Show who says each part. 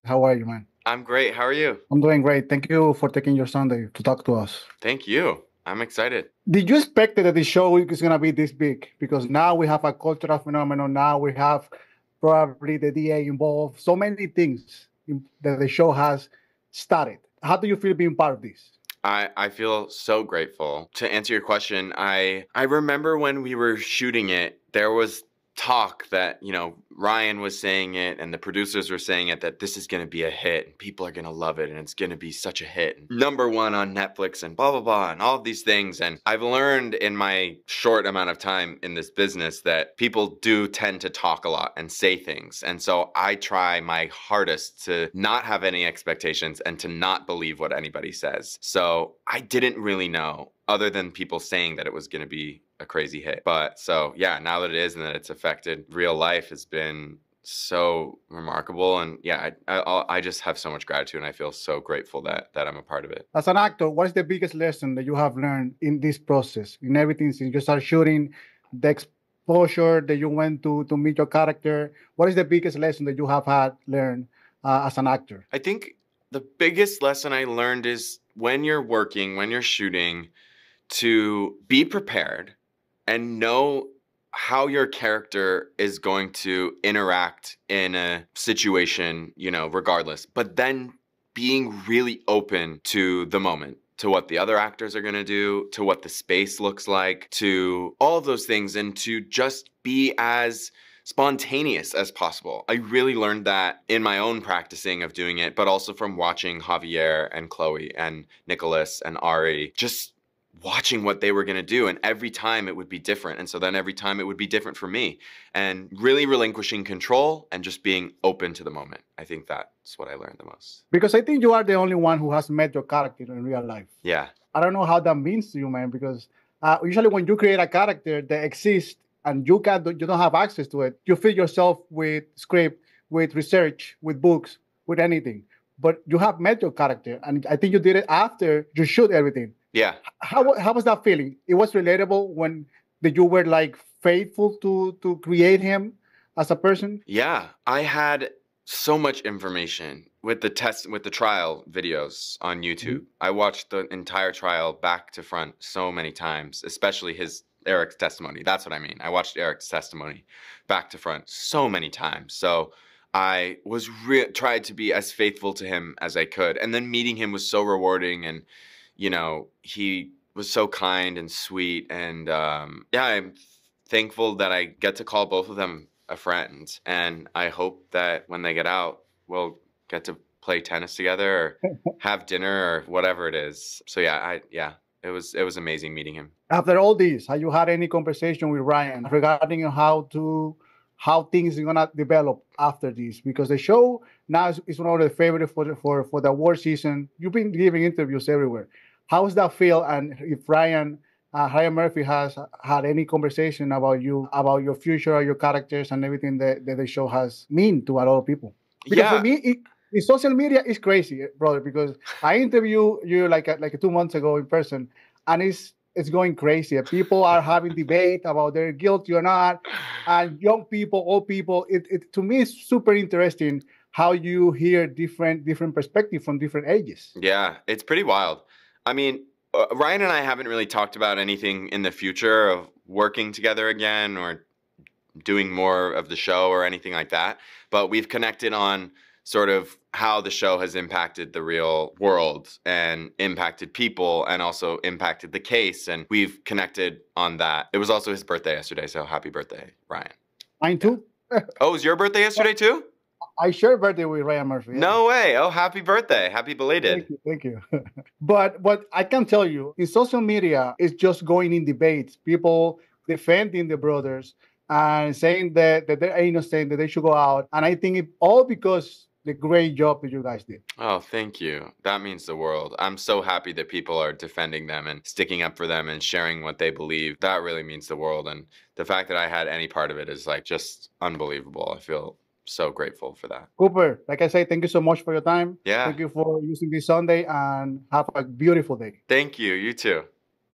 Speaker 1: How are you, man?
Speaker 2: I'm great. How are you?
Speaker 1: I'm doing great. Thank you for taking your Sunday to talk to us.
Speaker 2: Thank you. I'm excited.
Speaker 1: Did you expect that the show is going to be this big? Because now we have a cultural phenomenon. Now we have probably the DA involved. So many things that the show has started. How do you feel being part of this?
Speaker 2: I feel so grateful. To answer your question, I remember when we were shooting it, there was talk that, Ryan was saying it and the producers were saying it, that this is going to be a hit and people are going to love it and it's going to be such a hit. And #1 on Netflix and blah, blah, blah, and all of these things. And I've learned in my short amount of time in this business that people do tend to talk a lot and say things. And so I try my hardest to not have any expectations and to not believe what anybody says. So I didn't really know, other than people saying that it was going to be a crazy hit. But so yeah, now that it is and that it's affected real life has been so remarkable. And yeah, I just have so much gratitude and I feel so grateful that I'm a part of it.
Speaker 1: As an actor, what is the biggest lesson that you have learned in this process, in everything since you started shooting, the exposure that you went to meet your character? What is the biggest lesson that you have had learned as an actor?
Speaker 2: I think the biggest lesson I learned is when you're working, when you're shooting, to be prepared and know how your character is going to interact in a situation, regardless, but then being really open to the moment, to what the other actors are going to do, to what the space looks like, to all of those things, and to just be as spontaneous as possible. I really learned that in my own practicing of doing it, but also from watching Javier and Chloe and Nicholas and Ari, just watching what they were going to do, and every time it would be different, and so then every time it would be different for me, and really relinquishing control and just being open to the moment. I think that's what I learned the most.
Speaker 1: Because I think you are the only one who has met your character in real life.
Speaker 2: Yeah.
Speaker 1: I don't know how that means to you, man, because usually when you create a character that exists and you don't have access to it, you fill yourself with script, with research, with books, with anything. But you have met your character, and I think you did it after you shoot everything.
Speaker 2: Yeah.
Speaker 1: How was that feeling? It was relatable when you were like faithful to create him as a person?
Speaker 2: Yeah. I had so much information with the trial videos on YouTube. Mm-hmm. I watched the entire trial back to front so many times, especially Erik's testimony. That's what I mean. I watched Erik's testimony back to front so many times. So I was tried to be as faithful to him as I could. And then meeting him was so rewarding, and he was so kind and sweet. And yeah, I'm thankful that I get to call both of them a friend. And I hope that when they get out, we'll get to play tennis together or have dinner or whatever it is. So yeah, it was amazing meeting him.
Speaker 1: After all this, have you had any conversation with Ryan regarding how things are gonna develop after this? Because the show now is one of the favorites for the award season. You've been giving interviews everywhere. How does that feel? And if Ryan Murphy has had any conversation about you, about your future, your characters, and everything that the show has mean to a lot of people? Because for me, the social media is crazy, brother. Because I interviewed you like 2 months ago in person, and it's going crazy. People are having debate about they're guilty or not, and young people, old people. It to me is super interesting how you hear different perspectives from different ages.
Speaker 2: Yeah, it's pretty wild. I mean, Ryan and I haven't really talked about anything in the future of working together again or doing more of the show or anything like that. But we've connected on sort of how the show has impacted the real world and impacted people and also impacted the case. And we've connected on that. It was also his birthday yesterday, so happy birthday, Ryan.
Speaker 1: Mine too.
Speaker 2: Oh, it was your birthday yesterday too?
Speaker 1: I share birthday with Ryan Murphy.
Speaker 2: No way. Oh, happy birthday. Happy belated.
Speaker 1: Thank you. But I can tell you, in social media, it's just going in debates. People defending the brothers and saying that they're innocent, that they should go out. And I think all because the great job that you guys did.
Speaker 2: Oh, thank you. That means the world. I'm so happy that people are defending them and sticking up for them and sharing what they believe. That really means the world. And the fact that I had any part of it is like just unbelievable. I feel so grateful for that.
Speaker 1: Cooper, like I say, thank you so much for your time.
Speaker 2: Yeah.
Speaker 1: Thank you for using this Sunday, and have a beautiful day.
Speaker 2: Thank you. You too.